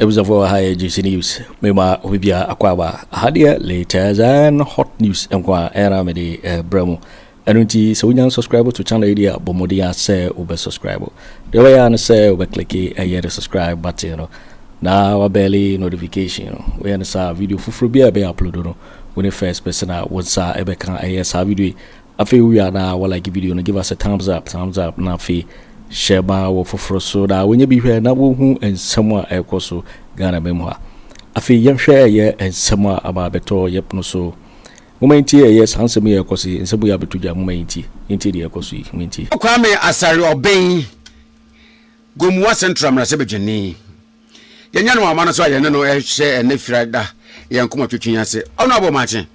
was of our higher juicy news. Mema Wibia Aquaba Hadia later than hot news and qua Aramedi Bremo. And so we can subscribe to channel idea Bomodia say over subscribe. The way I say over click a subscribe button. Now a barely notification. We understand video for free be uploaded when the first person out what's our Ebeka AS video. I feel we are now like video and give us a thumbs up now fee. Share by for so that when you be here now who and somewhere else so Ghana memoir. I feel young share yeah and somewhere about better yep no so. Momenti yes answer me akosi nsebu ya betuja momenti inti de akosi momenti. Kwame asare oben gomuwa central mrase bedwene. Yenya no amana so ayene no ehye ene firada yenkoma twetwen ase. Ono abo mache.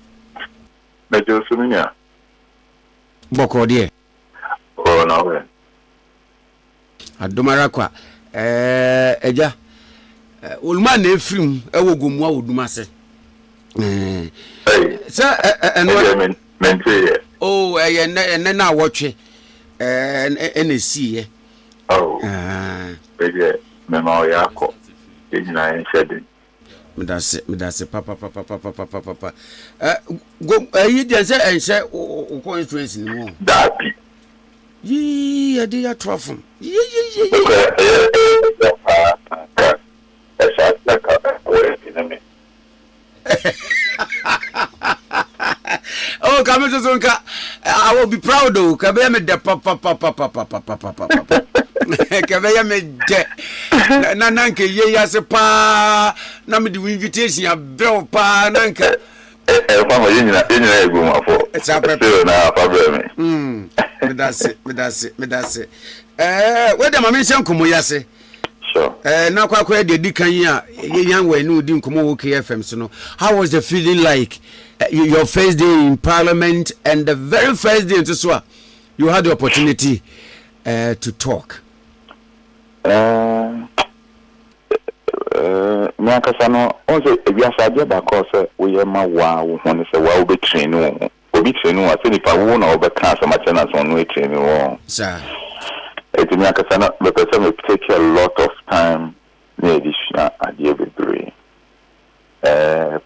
Bejo sununya. Boko de. Oh no we. Adomara kwa eja ulma na efrim ewo gomuwa oduma se. Sir, oh, and then I watch it, and see. Oh, baby, Memo Yako, in shedding. That's it, Papa. Go, you didn't say, and say, oh, coincidence in the room. That Yee, a dear trophy. Oh, come to Zonka. I will be proud of Kabeme de papa. Kabeme de Nananke, ye as a pa. Namid invitation, a bell pa Nanka. It's a pepper now, That's it. Where the Mamma Kumoyase? Now, quite the Dikanya, young way, no, didn't come over KFM. So, how was the feeling like your first day in Parliament and the very first day in Tuswa? You had the opportunity to talk. Miakasano, also, if you are Sajaba, because we are my wow, when it's a wow be training. Obi training, I think if I won't overcome some attendance on way training. Sir. It will take a lot of time near this idea with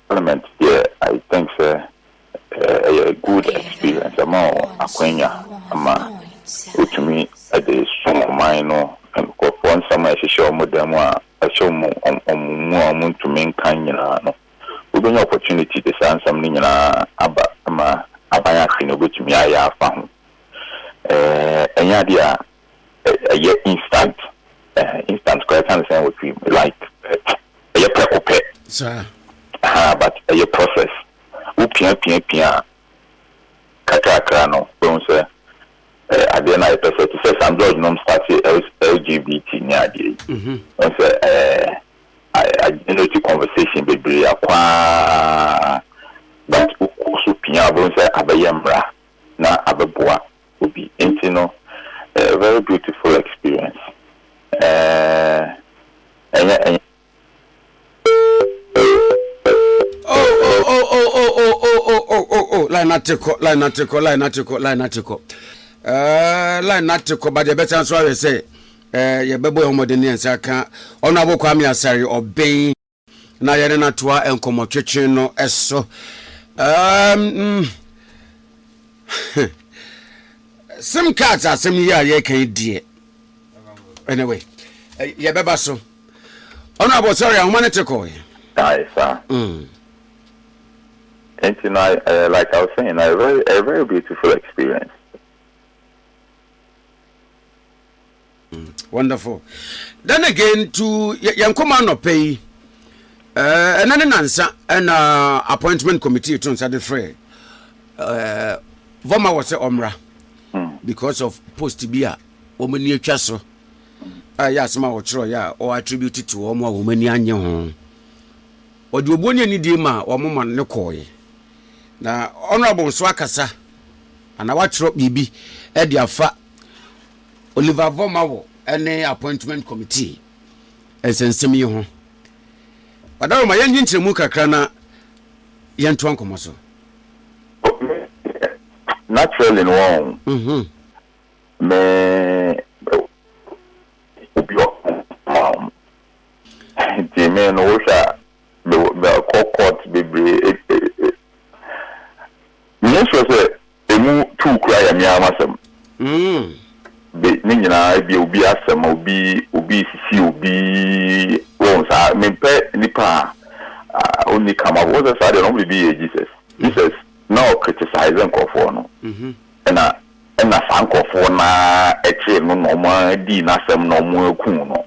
Parliament, yeah, I think a good experience. I'm more Akwenya, which me at the song of mine, and once I show more than one, I show more to maintain, we've been opportunity to send something about Abayaki, which me I have found. And idea. Instant quite understand what we like a precope, sir. But a process. Upia Katakrano, don't say. I then I prefer to say some George Nom started LGBT near the. I know the conversation with Bria, but Supia won't say Abayambra, na Ababua would be intino. A very beautiful experience. Line article. But the better answer I say, your baby homodenians, I can't. Honorable Kwame Asare obeying. Na yerena toa enkomo twetwe no eso. Some cats are some year ye can dear. Anyway, ye beba so. Honorable, sorry, I wanted to call you. Aye, sir. And tonight, like I was saying, a very beautiful experience. Wonderful. Then again, to young command pay, and then answer an appointment committee to answer the fray. Voma was a omra. Because of post beer, woman near Chasso. Yes, my otchere, or attributed to Omo woman yan home. Or do one any dima or woman no coy. Now, honorable Swakasa, and I watch Rob BB, Edia Fat Oliver Voma, any appointment committee, as in Sammy home. But now my young Muka Crana Yan Twankomoso. Naturally, no. Me, mean, Osha, the court, baby. Yes, was a move to cry and yamasam. Nina, be asam, obesity, once I mean, nipa only come up was a side only be Jesus. Jesus now criticizing Kofono. And I thank for na etche no more di na sem no more kuno.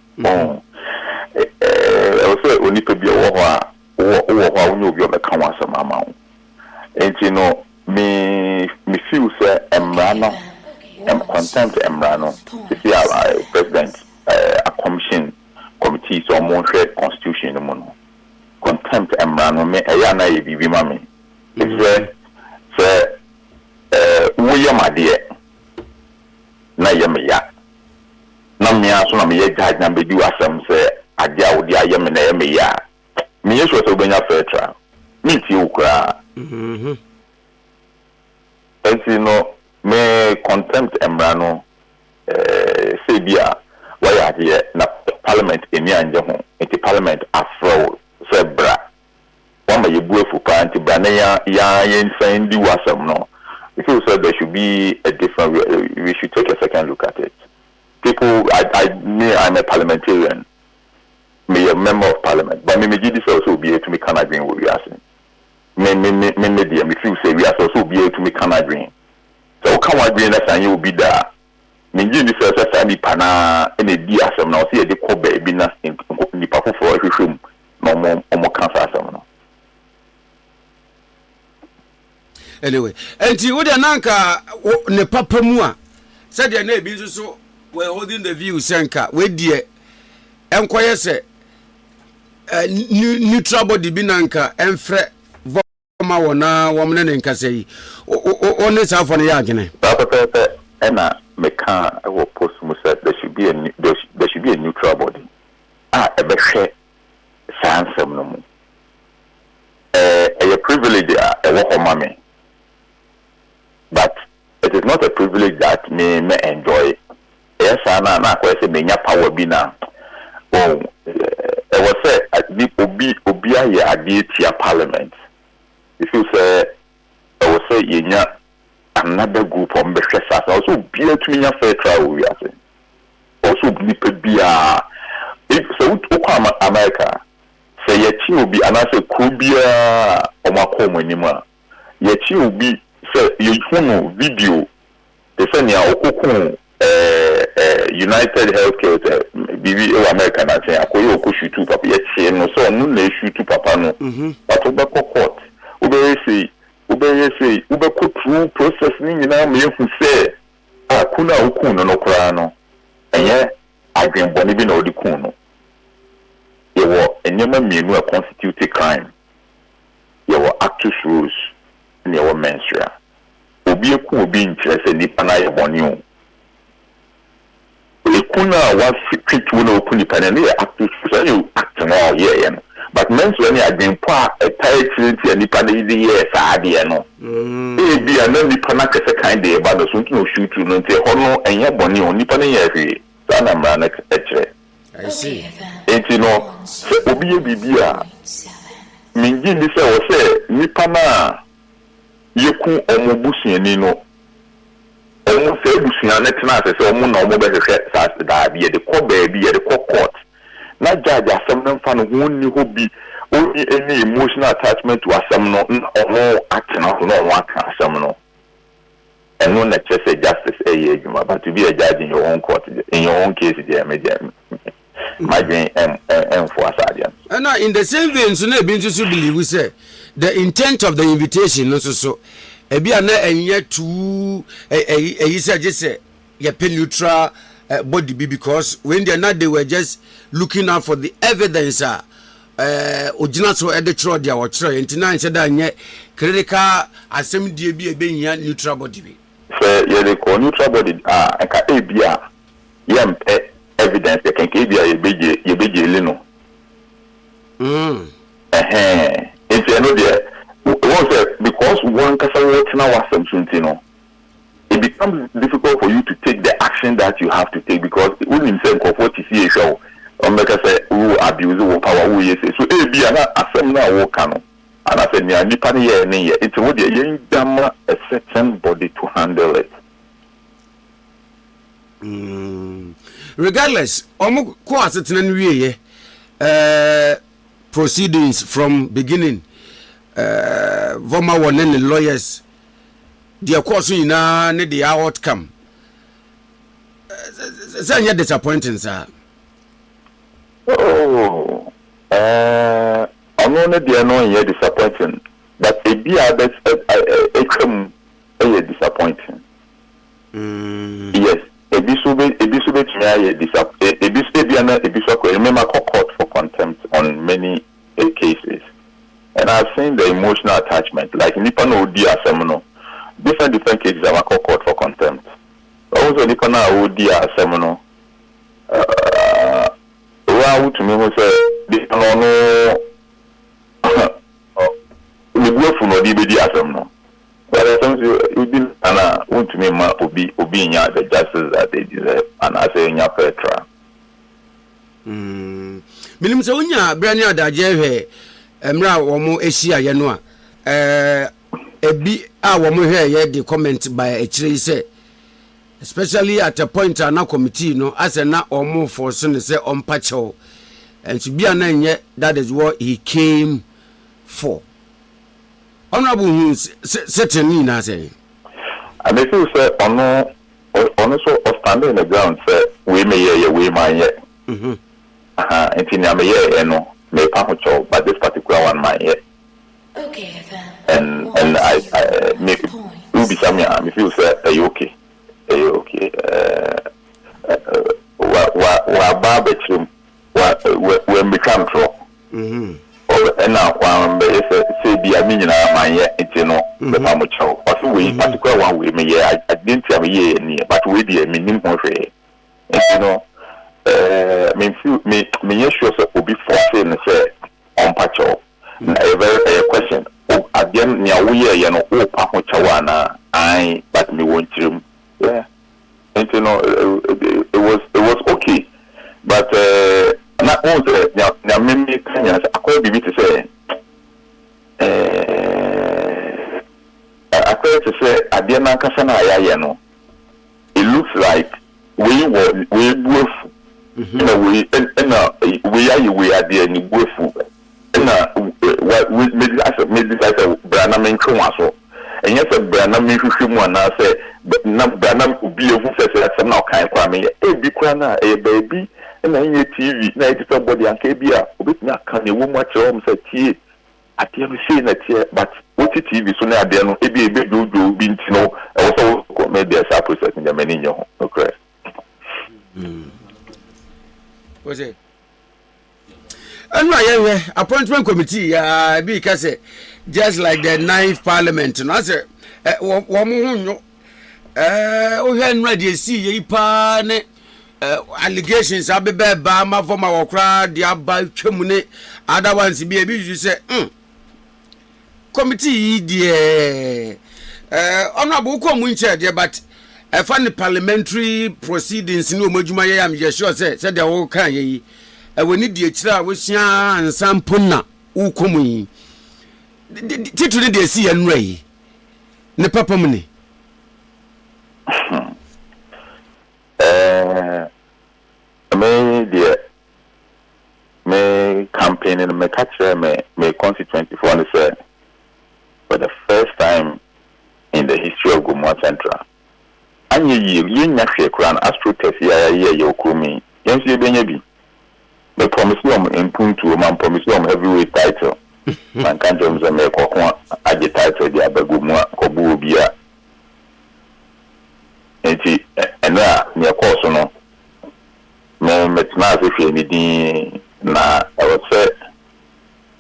Also only to be over no be the come some amount. And you know me feel say emrano contempt emrano. See our president a committee so more constitution no contempt emrano me ayana e bibi mami. It's we are my dear. Na yemya na me aso na me judge na be do asem say adia wo dia yem na yemya me yeso so benya fair trial me ti ukra no me contempt emrano say bia why are here na parliament eni anje ho enti parliament afro say bra one me yebu efuka anti bra na ya yen fan di wasem no. People said there should be a different. We should take a second look at it. People, I'm a parliamentarian, me a member of parliament, but me this also be able to make Canada green. What we are saying. Me feel say we are also be able to make Canada green. So come on, green and you will be there. Me this also say pana any dia some now see the Kobe be na in the papa for every room. No more cancer some now. Anyway, and you would ananka ne papa mua said your name is so we're holding the view senka with dear enquire say neutral body binanka and fret voma wana woman and say on this half on the agony. Papa Emma Mekan I will post said there should be a neutral body. A better sansom no more. A privilege a walk on mommy. But it is not a privilege that me enjoy. Yes, I question me power be now. Oh, I was say at the Obia ya tia parliament. If you say I will say yenya another group of Beshasa also be to me a fair trial we are saying. Also be if so to America say yechi will be another kubia or makomo anymore. Yechi will be so you know video they say near okokun United Healthcare BB American and say akoyo okushu tu papa yet no so no na issue tu papa no but obeko court ube say true process ni nyina me hu say akuna okun no kra no enye agbenboni bi na odi kun no yewo enyema mienu a constitute crime yewo actus rules ni yewo menstrual obi eku obi nkyerese nipa na ye boni o ekuna wa fit wo na oku nipa na ye actus so you act no ye no but menstrual ni agbenpo a title nipa na ye sa ade no e bi ana nipa na kese kan de ba no so no shoot no nte ho no enye boni o nipa na ye hwe sa na mra na etchere I see. Enti no obi e bibia mingi ni se wo se nipa na yeku omobusuani no omo se ebusuan na tena se omo na omo be hwehwe sa da bi de ko ba bi de ko court na judge asem na mfa no honni ho bi oni any emotional attachment to asem no omo atena ho no omo aka asem no eno na chese justice ejuma but to be a judge in your own court in your own case there imagine for asadian and now in the same vein so na be to believe we say the intent of the invitation no so ebia na enye too you say just say your neutral body be because when they were just looking out for the evidence original so editor dia otchere entina nche da nye critical asem die bi ebenya neutral body bi say ye the neutral body aka ebia yem evidence they can give you a big lino. If you know there, because one person it becomes difficult for you to take the action that you have to take because when you say of what you see a show, say who are abuse wo power wo yese so e bia na asem na wo ka no and I said me nipa ne ye ne ye it's what the yen dama a certain body to handle it. Regardless omo ko asetena no wie proceedings from beginning former one and lawyers their course na ne the outcome say disappointing sir. Oh I'm not the annoying yet disappointing, but a be others a disappointing. Yes, a bisube to me a bisube remember court for contempt on many cases, and I've seen the emotional attachment like Nippon Odia Seminole, different cases are court for contempt. Also Nippon Odia Seminole. Well, to me was they don't know. We go for no DBD asem no. But I think you did ana want to me ma obi nya the justice that they deserve and I say nya petra. Minim se unya brani adaje hwe emra wo mo ehia ye no a ebi a wo mo hwe ye the comment by otchere say especially at a point na committee no as na Ato Forson say on pacho and to be an that is what he came for. Honorable certainly na say I may feel say on so standing in the ground say we may hear we my yet until me hear no me pacho but this particular one my yet okay and I make you be Sammy me feel say okay okay wa barbecue when become trouble and now one say be a million my it's no the pamucho but we particular one we me I didn't have a year near but we be a minimum and you know me sure so will be forcing say on pacho a very question again near we you know pamucho wana I but me want to yeah and you know it was okay but not all the many things I could be to say I could to say I didn't know it looks like we both you know we are the any both what we made as a brand name so and yes a brand name one I say but not brand name be a says some now kind Kwame a big a baby and then TV na somebody and KBA bit na can a woman watch home say tea at the machine that here but what TV so now there no e be do bint no also made their process in the many no correct was it and I appointment committee because just like the 9th parliament no say wo ready see ye pa ne allegations abebe ba ma for ma wokra dia ba twemune other ones be you say committee die honorable ko mu nche there but for parliamentary proceedings ni omodwuma ye am je sure say there wo kan ye we need die kira wo sia ansampona wo komu yi tituli de si enra yi ne papa mu ni me campaign in me catcher me constituency for the say for the first time in the history of Gumwa Central. And you nyahwe kran astro test ya yokumi. Yes you benye bi. Me promise you in puntu man promise you heavyweight title. Man kan jom ze me kokon age title dia bagumwa ko bu bia. Enti ena ne course no me metina afefe ni din na I would say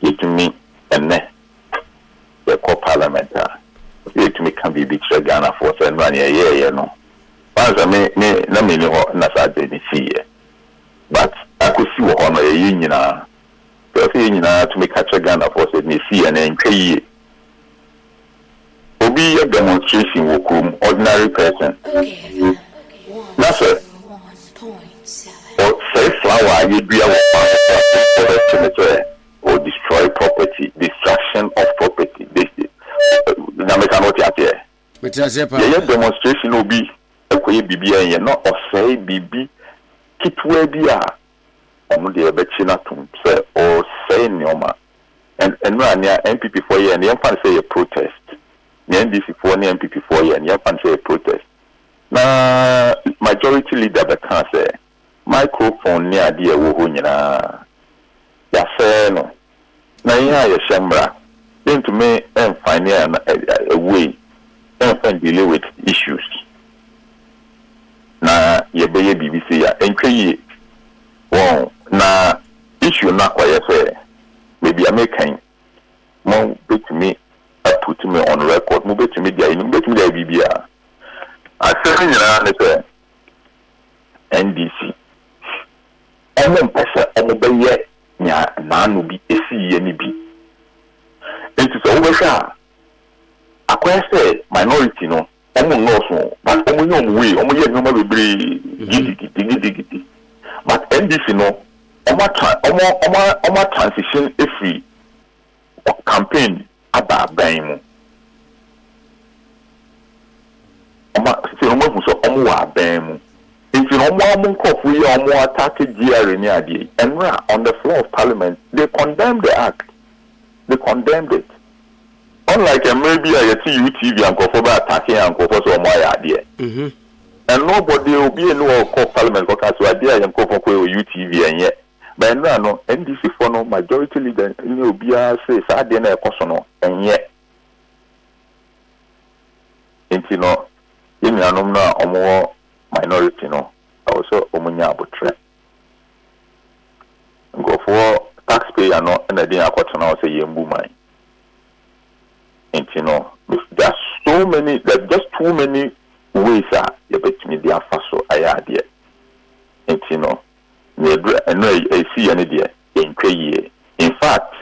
it me ene the co-parliament it me can be big Ghana for say no ye no once me na me ho na sa de ni see but I could see what no ye nyina so say nyina to me catch Ghana for say ni see na ntwe obi a demonstration wokum ordinary person that's it or say flower you be a ye demonstration obi ekoye bibi en ye no osei bibi kitwe bia omo de ebechi na tum se o say nyoma and no ania MPP for ye and ye fan say a protest the NDC for the MPP for ye and ye fan say a protest na majority leader be kan say microphone ni ade e wo ho nyina ya say no na ye shambra then to me and find a way and deal with issues na ye be ye BBC ya enkwe won na issue na kwa ye say maybe American mo bet me put me on record mo bet me there bet me there bibia asere nyina ne say NDC omo pesa omo be ye nya na anu bi esi ye ni bi enti so we sha akwa say minority no omo no so but omo nyom we omo ye nyoma bebre gidi but NDC no omo transition every campaign aba ban mu omo so omo wa ban mu if you omo nkofu ye omo attack GR ni ade and on the floor of parliament they condemned the act. They condemned it. Unlike maybe I see UTV and Kofo by attacking and Kofo so more idea. And nobody will be in no call parliament because so idea and Kofo UTV and yet. But no NDC for no majority leader will be say sad na ekoso and yet. Inti no yemi anom na omo minority no also omunya abotre. Go taxpayer no and then akwata na say yembu man. And you know, there's so many, there's just too many ways you bet me the faso idea. And you know, I see any idea in Kweku. In fact,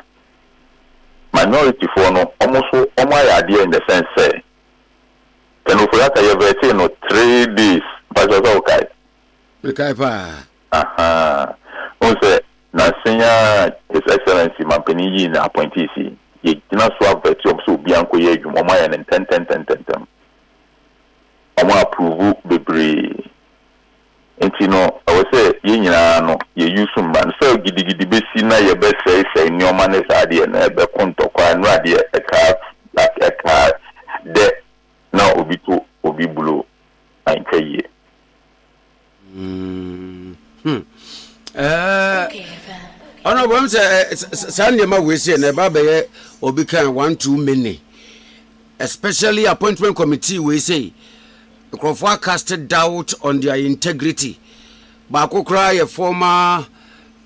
minority for no almost all my idea in the sense say, can for that I have say no 3 days, but okay. Also, na senior His Excellency Mampeni na appointee. You cannot swap the job so Bianco Yegum, Omaya and 10. Oma approve bebre. And you know, I would say, no, you use some man. So, giddy besi na your best say, no man is idea, and a conto, and radia, a car, like a car, de now will be blue. I'm crazy. Ono bom say Sandema we say na ba be obi kan 1-2 many, especially appointment committee we say Krofo casted doubt on their integrity. Ba kokra ye former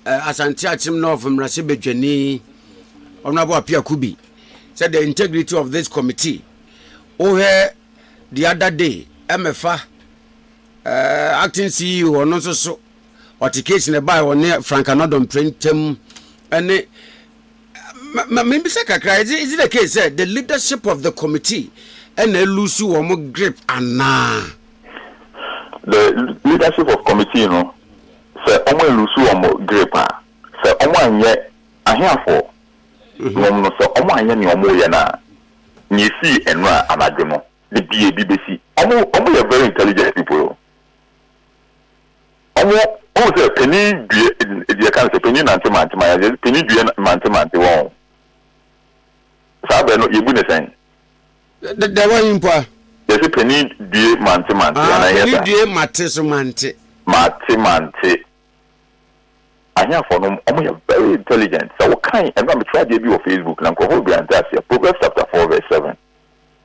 Asante Bediatuo of Asante Bediatuo Honorable Apia Kubi said the integrity of this committee. Oh here the other day MFA acting CEO or not so what the case in the by or near Frank Anadon Printem and maybe is it the case that the leadership of the committee and the Lucy or more grip and the leadership of committee, you know, say Omo Lucy or more grip, say Omo yet I hear for no so Omo any or more yana ni see and ra amajono the BBC. Omo are very intelligent people. Omo say penny the account penny nanti penny manti won. Sabe no yebu ne sen. The one impa. There's a penny due manti and I hear that. Penny due manti. I hear for no omo are very intelligent. So what kind and I'm try to be on Facebook and go hold behind that Proverbs chapter 4:7.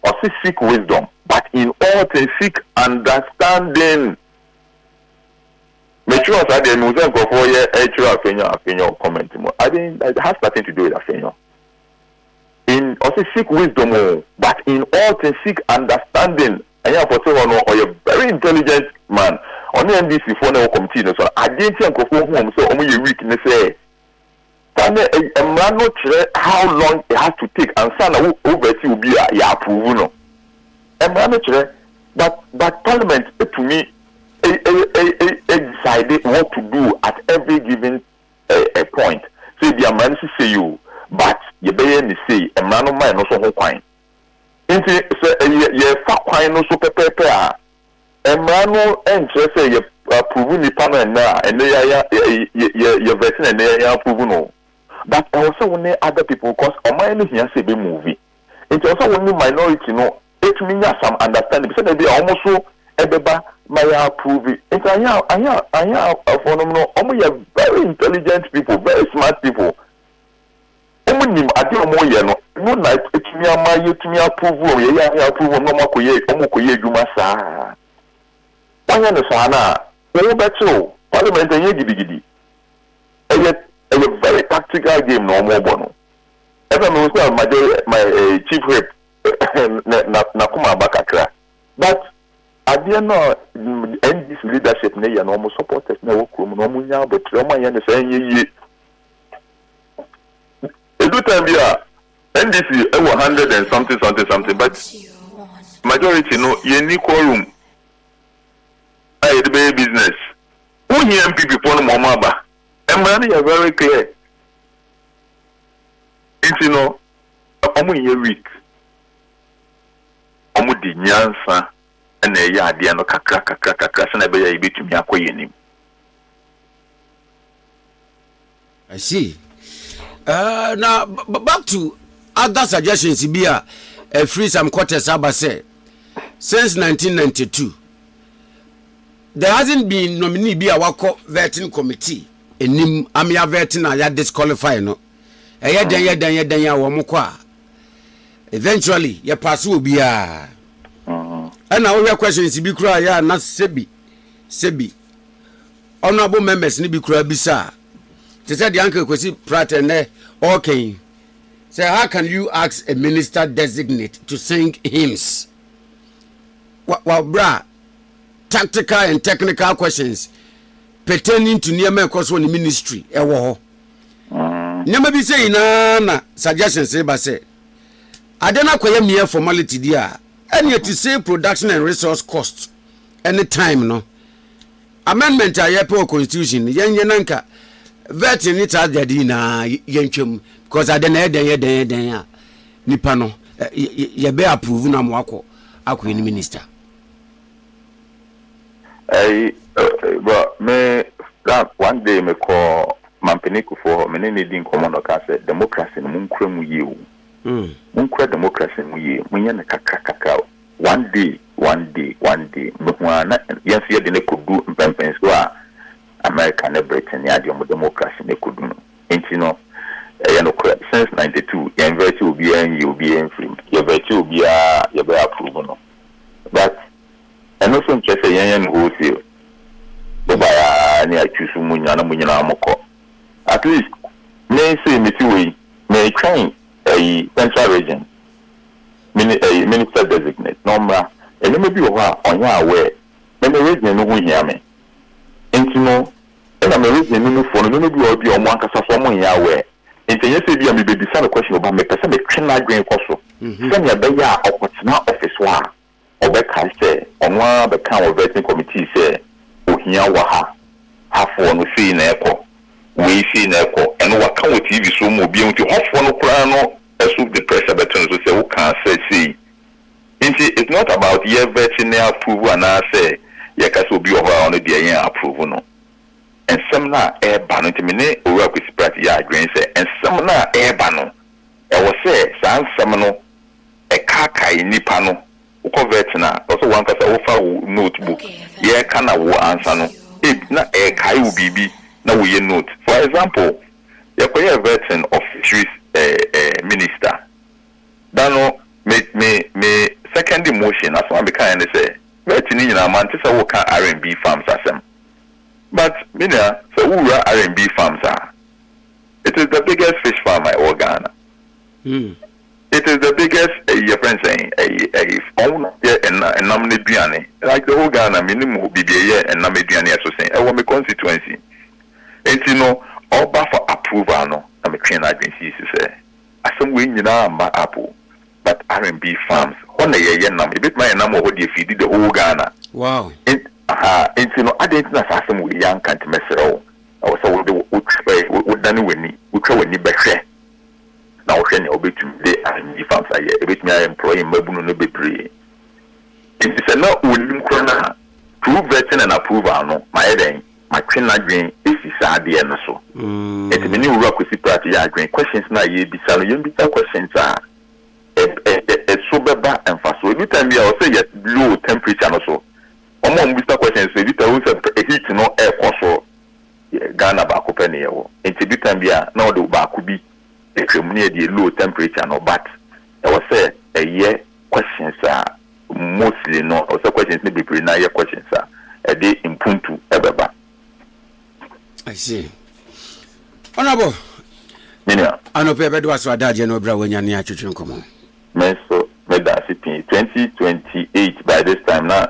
Or seek wisdom, but in all things seek understanding. Make sure that the museum go for your Afenyo comment. I think it has nothing to do with Afenyo. In also seek wisdom, but in all things seek understanding. And you have for someone or you're very intelligent man. Only NDC for no committee. So I didn't think of home. So only a weakness. A man not how long it has to take, and son over will be a approval. A man not but Parliament to me. Decided what to do at every given point. So the man say you, but you be say a man of mine also who quine. Inti ye fa kwan no so pepepe a emra no enche say ye approve ni panel na ene ya version ene ya approve no. But also when other people cause oman no here say be movie. Inti also when minority no it mean some understanding because they almost so ebeba my approve it. Inti anya for no omo very intelligent people, very smart people. Omunim ade omo ye no na etumi ama yetumi approve ye ya approve no makoye omokoye adwuma saa wanya no saa na wo beto parliament enye gidigidi eye very tactical game no omo bo no ever me say my chief whip na kuma bakakra but ade no NDC leadership ne ye no omo supporters na wo krom no omo nya betre omo ye no say enye do time here NDC 100 and something but majority no ye ni quorum the baby business who here MPP for no mama ba emra na very clear you know omo ye week omo di nyansa na ye ade no kakra se na be ya ibetumi akoye nim. I see. Now back to other suggestions be a free some quarters abase since 1992 there hasn't been nominee be a wako vetting committee enim amia vetting aya disqualify no den ya wo mko eventually ye pass obi a and now we questions be kura ya na sebi honorable members ni bi kura bisa. They said the uncle Kwesi Pratene, okay. So how can you ask a minister designate to sing hymns? Well, bra, tactical and technical questions pertaining to near me cause one ministry. Never be saying na suggestions say but say. I don't know quite mere formality there. And yet to say production and resource costs any time no. Amendment a yepo constitution yenanka vetting it as the na yenchum because I didn't den nipa no ye be approve na mo akọ ni minister. But me that one day me call Mampeniku for me need command ka say democracy no munkra mu ye o. Munkra democracy mu ye munya na kakaka one day me ho na yes ye de ne kodu mpempen so a America and Britain ya the democracy ne kudu no since 92 ya invite obi an you be free ya invite obi a ya be approve no but eno so nche say yan no see bo ba ya ni achusu munya na amoko at least me say me ti we me train a central region minister designate number eno me bi wo ha onya aware me region no hu hia me no and I'm reason no for no be obi o mo ankasa so mo ya we entenye se bia me be bisa the question about me person me twin agwen koso se me be ya opportunity office wa obe ka se onwa be kan o vetting committee se ohia wa ha for no see na ekọ we see na ekọ eno wa kan o TV so mo bi nti hofo no kura no esu the pressure beton so se wo kan say it's not about your vetting approval and I say ye ka so bi o ha no de yen approve no and some na ban intimine owura Kwesi Prat ya adwen say and some na ban no e wo say san some no e kai nipa no wo convert na also one kasa wo fa notebook ye ka na wo answer no e na e kai wo bibi na wo ye note for example ye koye vetting of fisheries minister dano me second motion as one be kind say vetting nyina man tisa wo ka R&B farms asem. But Mina, so who are R&B farms are? It is the biggest fish farm in Ghana. It is the biggest, your friend saying, and nominate Biane. Like the whole Ghana, minimum BBA and nominate Biane, so saying, I want my constituency. And you know, all but for approval, no, I'm a train agency to say. I some way, you know, my apple, but R&B farms, one a year, a bit my number what you feed the whole Ghana. Wow. And you know, I didn't know some with young can't mess around. I was so would done when we try when you better. Now, hwene obetum de anyi farms aye ebetumi aye employee mabunu no bebre it is no unim krona prove vetting and approval no my den my twina dwen esi saade no so it me ni wura kwesi party ya dwen questions na ye bisa no ye bisa questions so beba emphasis every time you say yes low temperature no so omo mbisa questions every time we say heat no air so Ghana ba ko pene yewo every time bia na o ba ko bi ekremuni e low temperature no but I was say a questions mostly no or so questions may be pretty na ye questions dey impuntu ebeba. I see. Honorable Minia ano pe be do aso adaje no bra wanya ne atwetwe nkomo meso me da sipi 2028 by this time na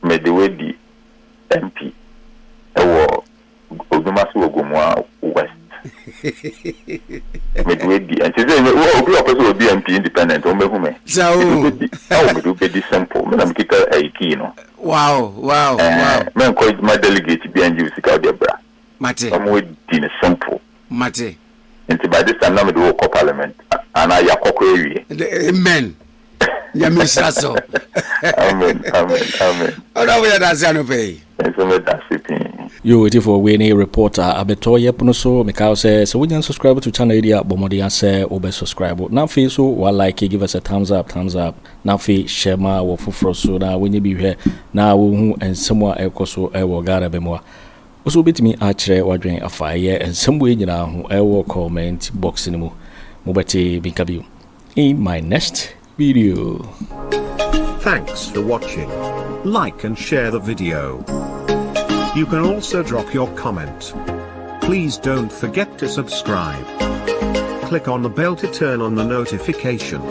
me the way the MP ewo ogumaso ogumwa west me the way the and say we obi opese obi MP independent o mehu me so me do be simple me na me kika key no wow me encourage my delegate be and you sika de bra mate some way di simple mate and by this time now me do call parliament and I yakoko area amen ya misha so amen ona we da say no pay so me da sipi You waiting for any reporter abeto yepono so meka say so we can subscribe to channel area bomodi ase obe subscribe now fe so wa like give us a thumbs up now fe share ma wo foforo so na wenye bi hwe na wo hu ensemo a ekoso e wo gara be mo so betimi a kire wadwen afaye ensemo e nyina ho e wo comment box ni mu mobati bikabi in my next video. Thanks for watching. Like and share the video. You can also drop your comment. Please don't forget to subscribe. Click on the bell to turn on the notification.